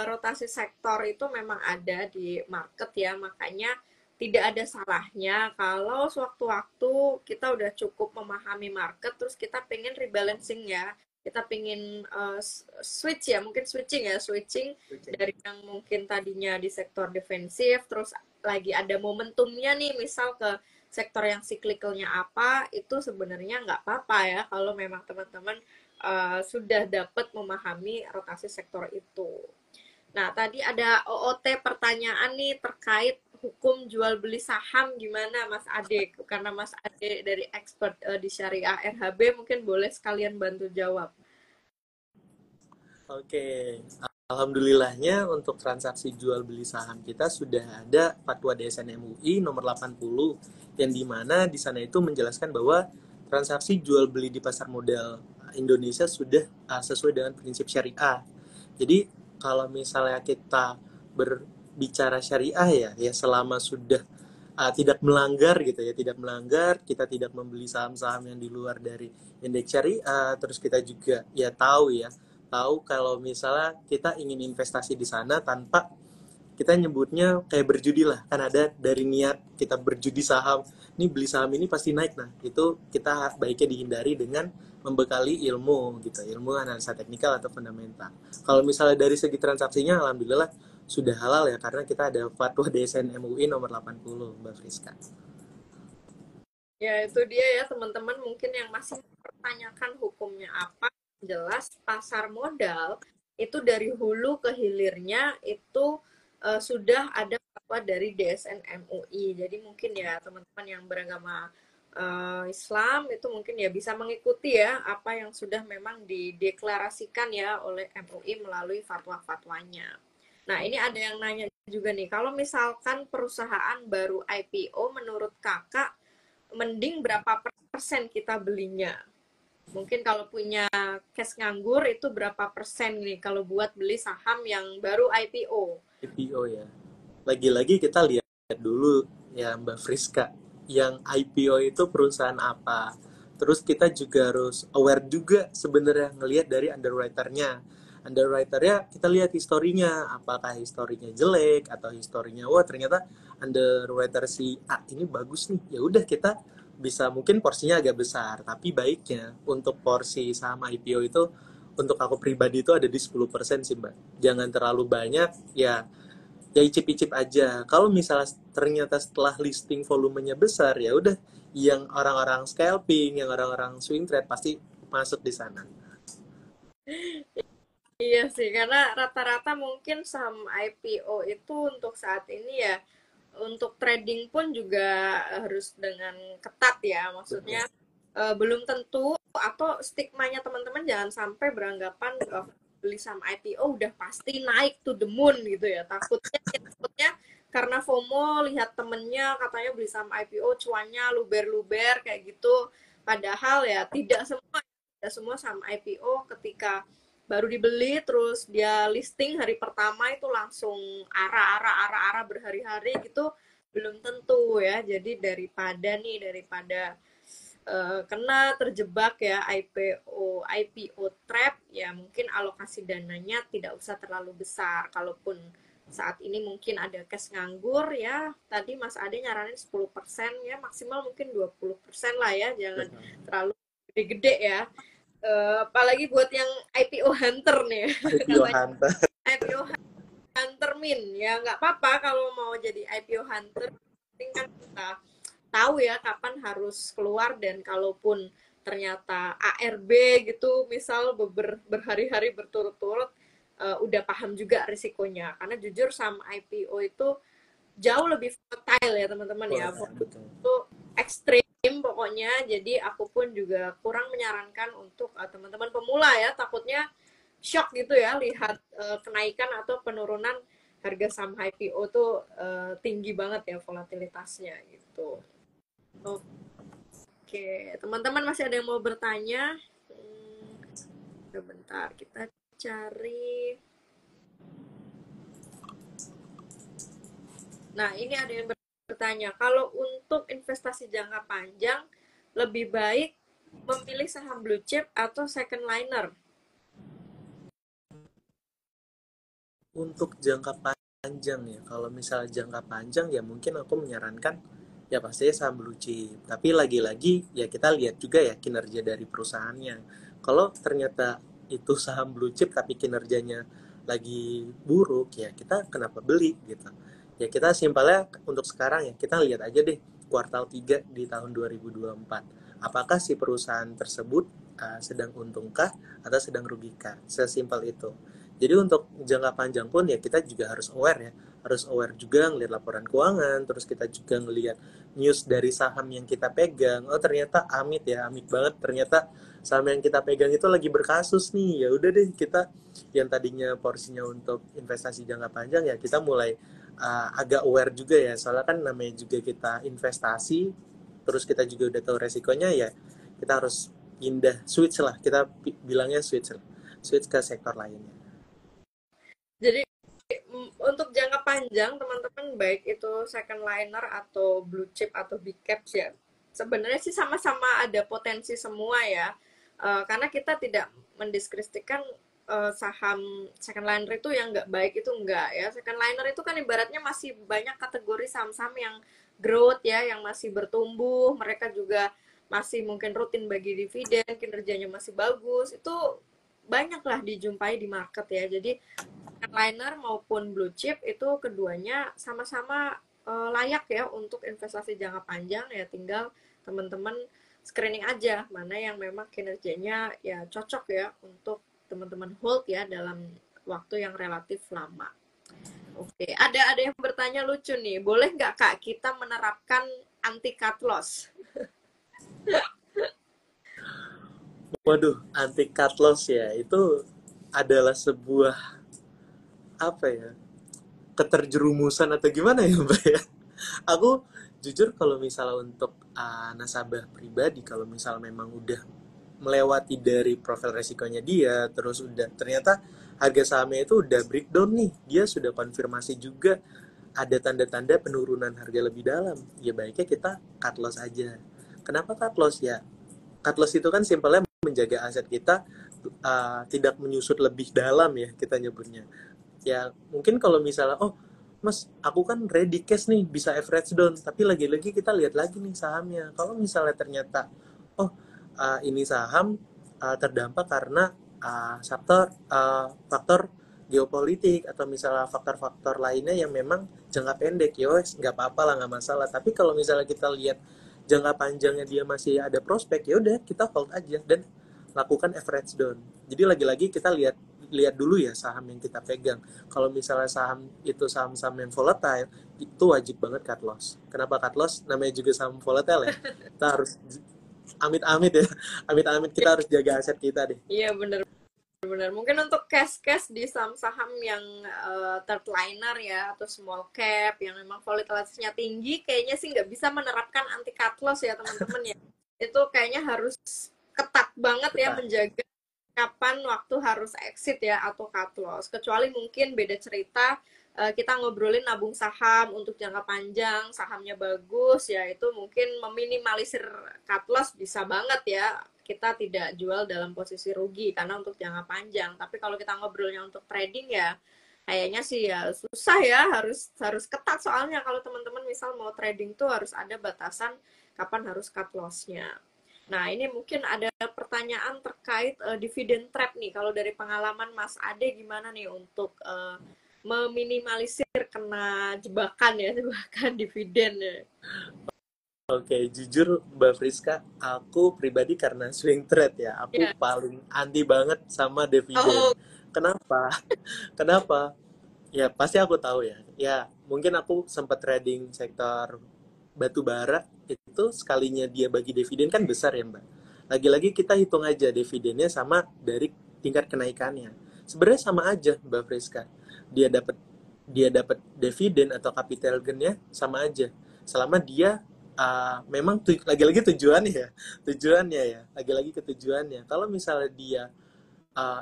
rotasi sektor itu memang ada di market ya, makanya tidak ada salahnya kalau sewaktu-waktu kita udah cukup memahami market terus kita pengen rebalancing ya, kita pengen switch ya, mungkin switching dari yang mungkin tadinya di sektor defensif terus lagi ada momentumnya nih misal ke sektor yang siklikalnya apa, itu sebenarnya nggak apa-apa ya kalau memang teman-teman sudah dapat memahami rotasi sektor itu. Nah, tadi ada OOT pertanyaan nih terkait hukum jual beli saham gimana Mas Ade? Karena Mas Ade dari expert di Syariah RHB mungkin boleh sekalian bantu jawab. Oke, alhamdulillahnya untuk transaksi jual beli saham kita sudah ada Fatwa DSN MUI nomor 80 yang dimana di sana itu menjelaskan bahwa transaksi jual beli di pasar modal Indonesia sudah sesuai dengan prinsip syariah. Jadi kalau misalnya kita berbicara syariah ya selama sudah tidak melanggar gitu ya, tidak melanggar, kita tidak membeli saham-saham yang di luar dari indeks syariah, terus kita juga ya tahu kalau misalnya kita ingin investasi di sana tanpa kita nyebutnya kayak berjudi lah, kan ada dari niat kita berjudi saham, ini beli saham ini pasti naik, nah itu kita baiknya dihindari dengan membekali ilmu gitu, ilmu analisa teknikal atau fundamental. Kalau misalnya dari segi transaksinya alhamdulillah sudah halal ya karena kita ada fatwa DSN MUI nomor 80 Mbak Friska. Ya, itu dia ya teman-teman mungkin yang masih mempertanyakan hukumnya apa. Jelas pasar modal itu dari hulu ke hilirnya itu sudah ada fatwa dari DSN MUI. Jadi mungkin ya teman-teman yang beragama Islam itu mungkin ya bisa mengikuti ya apa yang sudah memang dideklarasikan ya oleh MUI melalui fatwa-fatwanya. Nah, ini ada yang nanya juga nih, kalau misalkan perusahaan baru IPO menurut kakak mending berapa persen kita belinya? Mungkin kalau punya cash nganggur itu berapa persen nih kalau buat beli saham yang baru IPO? IPO ya. Lagi-lagi kita lihat dulu ya Mbak Friska, yang IPO itu perusahaan apa. Terus kita juga harus aware juga sebenarnya ngelihat dari underwriternya. Underwriternya kita lihat historinya, apakah historinya jelek atau historinya wah ternyata underwriter si A ini bagus nih. Ya udah kita bisa mungkin porsinya agak besar, tapi baiknya untuk porsi saham IPO itu untuk aku pribadi itu ada di 10% sih Mbak. Jangan terlalu banyak ya, ya icip-icip aja. Kalau misalnya ternyata setelah listing volumenya besar, ya udah yang orang-orang scalping, yang orang-orang swing trade pasti masuk di sana. Iya sih, karena rata-rata mungkin saham IPO itu untuk saat ini ya, untuk trading pun juga harus dengan ketat ya. Maksudnya Betul. belum tentu atau stigmanya teman-teman jangan sampai beranggapan beli saham IPO udah pasti naik to the moon gitu ya. Takutnya karena FOMO lihat temennya katanya beli saham IPO cuannya luber-luber kayak gitu. Padahal ya tidak semua saham IPO ketika baru dibeli terus dia listing hari pertama itu langsung arah berhari-hari gitu belum tentu ya. Jadi daripada kena terjebak ya IPO trap ya mungkin alokasi dananya tidak usah terlalu besar. Kalaupun saat ini mungkin ada cash nganggur ya tadi Mas Ade nyaranin 10% ya maksimal mungkin 20% lah ya, jangan terlalu gede-gede ya. Apalagi buat yang IPO hunter nih IPO katanya Hunter. IPO hunter min ya nggak apa-apa kalau mau jadi IPO hunter, penting kan kita tahu ya kapan harus keluar dan kalaupun ternyata ARB gitu misal berhari-hari berturut-turut udah paham juga risikonya karena jujur sama IPO itu jauh lebih volatile ya teman-teman ya. Betul. Itu ekstrim pokoknya. Jadi aku pun juga kurang menyarankan untuk teman-teman pemula ya, takutnya shock gitu ya lihat kenaikan atau penurunan harga saham IPO tuh tinggi banget ya volatilitasnya gitu. Oke, teman-teman masih ada yang mau bertanya? Sebentar, kita cari. Nah, ini ada yang bertanya, kalau untuk investasi jangka panjang, lebih baik memilih saham blue chip atau second liner? Untuk jangka panjang ya, kalau misalnya jangka panjang ya mungkin aku menyarankan ya pastinya saham blue chip. Tapi lagi-lagi ya kita lihat juga ya kinerja dari perusahaannya. Kalau ternyata itu saham blue chip tapi kinerjanya lagi buruk ya kita kenapa beli gitu. Ya kita simpelnya untuk sekarang ya kita lihat aja deh kuartal 3 di tahun 2024. Apakah si perusahaan tersebut sedang untungkah atau sedang rugikah? Sesimpel itu. Jadi untuk jangka panjang pun ya kita juga harus aware ya, harus aware juga ngelihat laporan keuangan, terus kita juga ngelihat news dari saham yang kita pegang. Oh ternyata amit ya, amit banget ternyata saham yang kita pegang itu lagi berkasus nih. Ya udah deh kita yang tadinya porsinya untuk investasi jangka panjang ya kita mulai agak aware juga ya, soalnya kan namanya juga kita investasi, terus kita juga udah tahu resikonya ya kita harus pindah switch lah, kita bilangnya switch ke sektor lainnya. Jadi untuk jangka panjang teman-teman baik itu second liner atau blue chip atau big caps ya sebenarnya sih sama-sama ada potensi semua ya. Karena kita tidak mendiskripsikan saham second liner itu yang nggak baik itu enggak ya. Second liner itu kan ibaratnya masih banyak kategori saham-saham yang growth ya, yang masih bertumbuh, mereka juga masih mungkin rutin bagi dividen, kinerjanya masih bagus, itu banyaklah dijumpai di market ya. Jadi liner maupun blue chip itu keduanya sama-sama layak ya untuk investasi jangka panjang ya, tinggal teman-teman screening aja mana yang memang kinerjanya ya cocok ya untuk teman-teman hold ya dalam waktu yang relatif lama. Oke, ada yang bertanya lucu nih, boleh nggak Kak kita menerapkan anti cut loss? Waduh, anti cut loss ya, itu adalah sebuah apa ya, keterjerumusan atau gimana ya Mbak ya. Aku jujur kalau misalnya untuk nasabah pribadi, kalau misal memang udah melewati dari profil resikonya dia, terus udah ternyata harga sahamnya itu udah breakdown nih, dia sudah konfirmasi juga ada tanda-tanda penurunan harga lebih dalam, ya baiknya kita cut loss aja. Kenapa cut loss ya? Cut loss itu kan simpelnya menjaga aset kita tidak menyusut lebih dalam ya kita nyebutnya. Ya mungkin kalau misalnya mas aku kan ready cash nih bisa average down, tapi lagi-lagi kita lihat lagi nih sahamnya, kalau misalnya ternyata oh ini saham terdampak karena faktor geopolitik atau misalnya faktor-faktor lainnya yang memang jangka pendek, ya wes nggak apa-apa lah, nggak masalah. Tapi kalau misalnya kita lihat jangka panjangnya dia masih ada prospek, ya udah kita hold aja dan lakukan average down. Jadi lagi-lagi kita lihat lihat dulu ya saham yang kita pegang. Kalau misalnya saham itu saham-saham yang volatile, itu wajib banget cut loss. Kenapa cut loss? Namanya juga saham volatile ya. Kita harus amit-amit ya. Amit-amit kita harus jaga aset kita deh. Iya bener. Benar, mungkin untuk cash di saham-saham yang third liner ya atau small cap yang memang volatilitasnya tinggi, kayaknya sih nggak bisa menerapkan anti cut loss ya teman-teman ya. Itu kayaknya harus ketat banget ya menjaga kapan waktu harus exit ya atau cut loss. Kecuali mungkin beda cerita kita ngobrolin nabung saham untuk jangka panjang, sahamnya bagus ya itu mungkin meminimalisir cut loss bisa banget ya, kita tidak jual dalam posisi rugi karena untuk jangka panjang. Tapi kalau kita ngobrolnya untuk trading ya kayaknya sih ya susah ya, harus ketat soalnya kalau teman-teman misal mau trading tuh harus ada batasan kapan harus cut loss-nya. Nah, ini mungkin ada pertanyaan terkait dividen trap nih. Kalau dari pengalaman Mas Ade gimana nih untuk meminimalisir kena jebakan dividen ya? Oke, jujur Mbak Friska, aku pribadi karena swing trade ya, aku Ya. paling anti banget sama dividen. Oh, Kenapa? Kenapa? Ya, pasti aku tahu ya. Ya, mungkin aku sempat trading sektor batu bara, itu sekalinya dia bagi dividen kan besar ya, Mbak. Lagi-lagi kita hitung aja dividennya sama dari tingkat kenaikannya. Sebenarnya sama aja, Mbak Friska. Dia dapat dia dapat dividen atau capital gain-nya sama aja. Selama dia memang lagi-lagi tujuannya ya. Tujuannya ya, lagi-lagi ke tujuannya. Kalau misalnya dia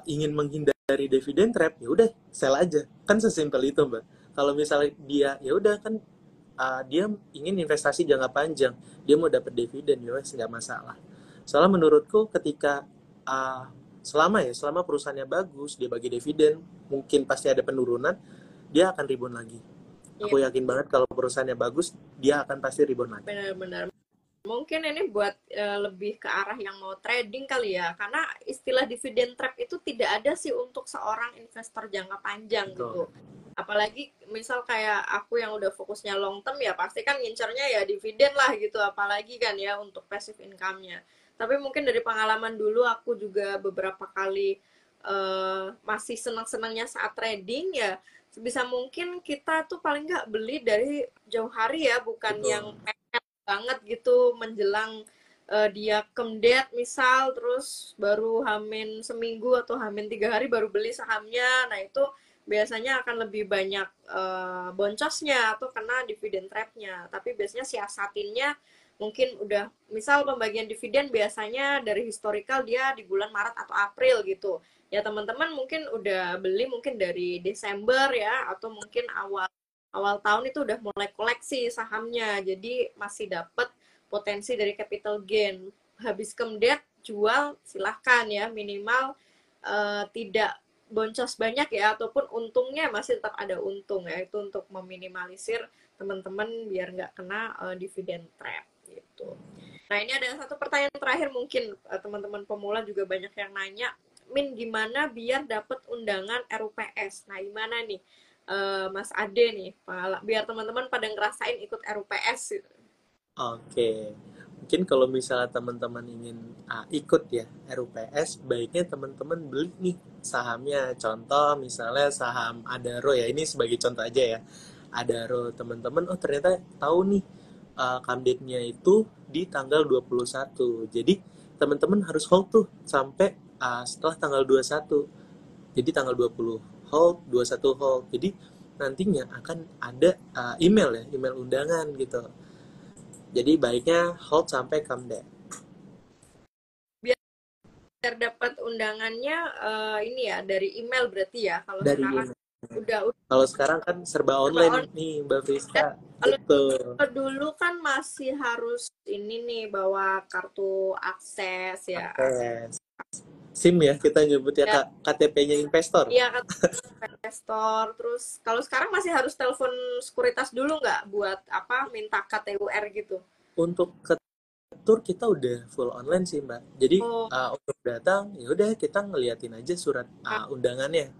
ingin menghindari dividen trap, ya udah sell aja, kan sesimpel itu, Mbak. Kalau misalnya dia ya udah kan dia ingin investasi jangka panjang, dia mau dapat dividen, ya wes nggak masalah. Soalnya menurutku ketika selama perusahaannya bagus, dia bagi dividen, mungkin pasti ada penurunan, dia akan rebound lagi. Aku yakin banget kalau perusahaannya bagus, dia akan pasti rebound lagi. Benar-benar. Mungkin ini buat lebih ke arah yang mau trading kali ya, karena istilah dividen trap itu tidak ada sih untuk seorang investor jangka panjang. Betul. Gitu. Apalagi misal kayak aku yang udah fokusnya long term ya pasti kan ngincernya ya dividen lah gitu, apalagi kan ya untuk passive income-nya. Tapi mungkin dari pengalaman dulu aku juga beberapa kali masih senang-senangnya saat trading ya, sebisa mungkin kita tuh paling nggak beli dari jauh hari ya, bukan Betul. Yang banget gitu menjelang dia kemdet misal, terus baru hamin seminggu atau hamin 3 hari baru beli sahamnya. Nah itu biasanya akan lebih banyak boncosnya atau kena dividen trapnya. Tapi biasanya siasatinnya mungkin udah, misal pembagian dividen biasanya dari historical dia di bulan Maret atau April gitu. Ya teman-teman mungkin udah beli mungkin dari Desember ya, atau mungkin awal tahun itu udah mulai koleksi sahamnya, jadi masih dapat potensi dari capital gain. Habis kemdet jual silahkan ya, minimal tidak boncos banyak ya, ataupun untungnya masih tetap ada untung ya, itu untuk meminimalisir teman-teman biar nggak kena dividen trap gitu. Nah ini ada satu pertanyaan terakhir, mungkin teman-teman pemula juga banyak yang nanya, Min gimana biar dapat undangan RUPS? Nah gimana nih Mas Ade nih, biar teman-teman pada ngerasain ikut RUPS gitu. Oke, mungkin kalau misalnya teman-teman ingin ikut ya RUPS, baiknya teman-teman beli nih sahamnya. Contoh misalnya saham Adaro ya, ini sebagai contoh aja ya. Adaro, teman-teman ternyata tahu nih comeback-nya itu di tanggal 21. Jadi teman-teman harus hold tuh sampai setelah tanggal 21. Jadi tanggal 20 hold, 21 hold. Jadi nantinya akan ada email ya, email undangan gitu. Jadi baiknya hold sampai comeback. Biar dapat undangannya ini ya dari email berarti ya. Kalau dari sekarang udah kalau sekarang kan serba online nih Mbak Friska. Betul. Dulu kan masih harus ini nih bawa kartu akses ya. Akses. SIM ya kita nyebut ya, KTP-nya investor. Iya, KTP investor. Terus kalau sekarang masih harus telepon sekuritas dulu nggak buat apa minta KTUR gitu? Untuk ketur kita udah full online sih Mbak. Jadi untuk datang ya udah kita ngeliatin aja surat undangannya.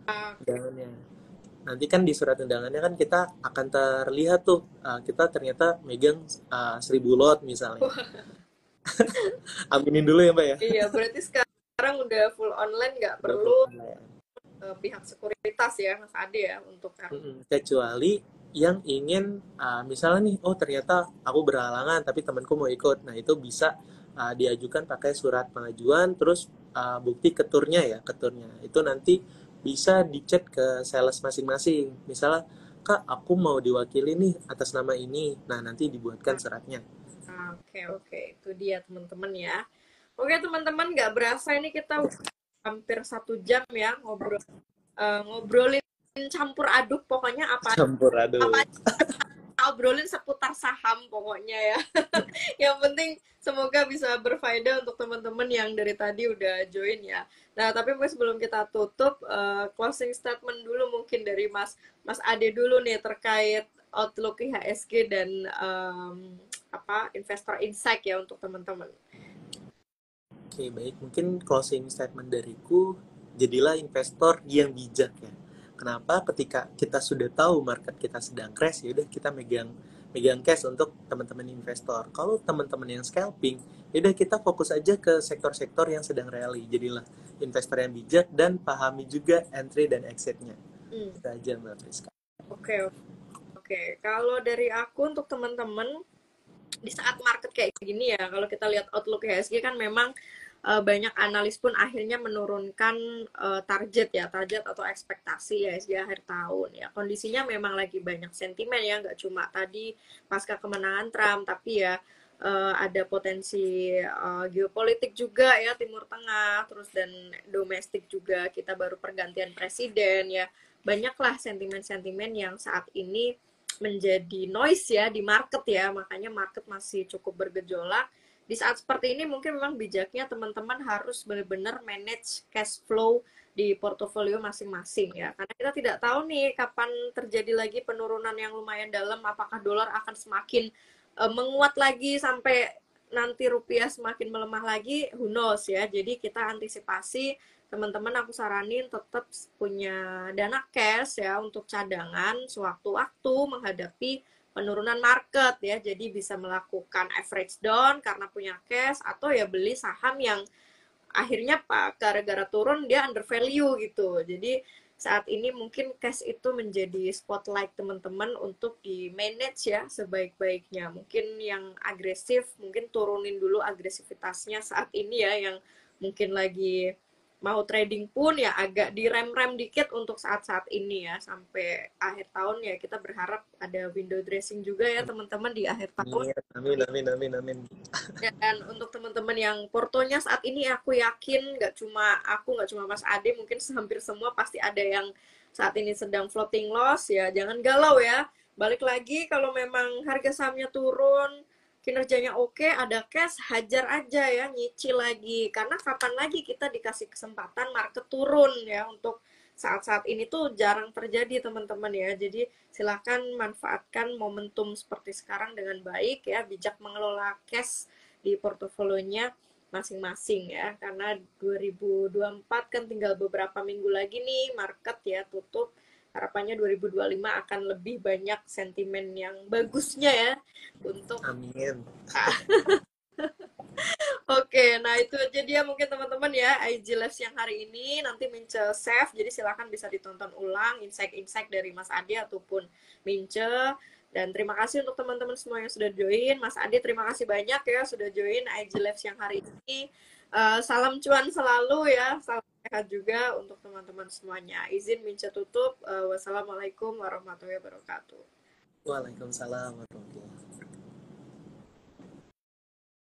Nanti kan di surat undangannya kan kita akan terlihat tuh kita ternyata megang 1000 lot misalnya. Aminin dulu ya Mbak ya. Iya, berarti sekarang udah full online, nggak perlu pihak sekuritas ya Mas Ade ya untuk kecuali yang ingin misalnya nih ternyata aku berhalangan tapi temanku mau ikut, nah itu bisa diajukan pakai surat pengajuan terus bukti keturnya itu nanti bisa dicek ke sales masing-masing, misalnya Kak aku mau diwakili nih atas nama ini, nah nanti dibuatkan suratnya. Oke, itu dia teman-teman ya. Oke teman-teman, nggak berasa ini kita hampir 1 jam ya ngobrolin campur aduk, pokoknya apa obrolin seputar saham pokoknya ya. Yang penting semoga bisa berfaedah untuk teman-teman yang dari tadi udah join ya. Nah tapi sebelum kita tutup, closing statement dulu mungkin dari Mas Ade dulu nih terkait outlook IHSG dan investor insight ya untuk teman-teman. Oke, baik. Mungkin closing statement dariku, jadilah investor yang bijak ya. Kenapa? Ketika kita sudah tahu market kita sedang crash, ya udah kita megang cash untuk teman-teman investor. Kalau teman-teman yang scalping, ya udah kita fokus aja ke sektor-sektor yang sedang rally. Jadilah investor yang bijak dan pahami juga entry dan exit-nya. Itu aja Mbak Friska. Oke, oke. Kalau dari aku untuk teman-teman di saat market kayak gini ya, kalau kita lihat outlook IHSG kan memang banyak analis pun akhirnya menurunkan target ya, target atau ekspektasi IHSG akhir tahun ya. Kondisinya memang lagi banyak sentimen ya, nggak cuma tadi pasca kemenangan Trump, tapi ya ada potensi geopolitik juga ya, Timur Tengah, terus dan domestik juga kita baru pergantian presiden ya. Banyaklah sentimen-sentimen yang saat ini menjadi noise ya di market ya, makanya market masih cukup bergejolak. Di saat seperti ini mungkin memang bijaknya teman-teman harus benar-benar manage cash flow di portofolio masing-masing ya, karena kita tidak tahu nih kapan terjadi lagi penurunan yang lumayan dalam, apakah dolar akan semakin menguat lagi sampai nanti rupiah semakin melemah lagi, who knows ya. Jadi kita antisipasi, teman-teman aku saranin tetap punya dana cash ya untuk cadangan sewaktu-waktu menghadapi penurunan market ya. Jadi bisa melakukan average down karena punya cash, atau ya beli saham yang akhirnya Pak gara-gara turun dia under value gitu. Jadi saat ini mungkin cash itu menjadi spotlight teman-teman untuk di manage ya sebaik-baiknya. Mungkin yang agresif mungkin turunin dulu agresivitasnya saat ini ya, yang mungkin lagi mau trading pun ya agak direm-rem dikit untuk saat-saat ini ya, sampai akhir tahun ya kita berharap ada window dressing juga ya teman-teman di akhir tahun. Amin, amin, amin, amin, amin. Dan untuk teman-teman yang portonya saat ini aku yakin nggak cuma Mas Ade, mungkin hampir semua pasti ada yang saat ini sedang floating loss ya. Jangan galau ya. Balik lagi kalau memang harga sahamnya turun, kinerjanya oke, ada cash, hajar aja ya, nyicil lagi. Karena kapan lagi kita dikasih kesempatan market turun ya, untuk saat-saat ini tuh jarang terjadi teman-teman ya. Jadi silakan manfaatkan momentum seperti sekarang dengan baik ya, bijak mengelola cash di portofolionya masing-masing ya, karena 2024 kan tinggal beberapa minggu lagi nih market ya tutup. Harapannya 2025 akan lebih banyak sentimen yang bagusnya ya untuk Amin. Oke, nah itu aja dia mungkin teman-teman ya IG Live yang hari ini, nanti Mince save, jadi silakan bisa ditonton ulang insight-insight dari Mas Ade ataupun Mince. Dan terima kasih untuk teman-teman semua yang sudah join. Mas Ade terima kasih banyak ya sudah join IG Live yang hari ini. Salam cuan selalu ya, salam sehat juga untuk teman-teman semuanya. Izin Mince tutup. Wassalamualaikum warahmatullahi wabarakatuh. Waalaikumsalam warahmatullahi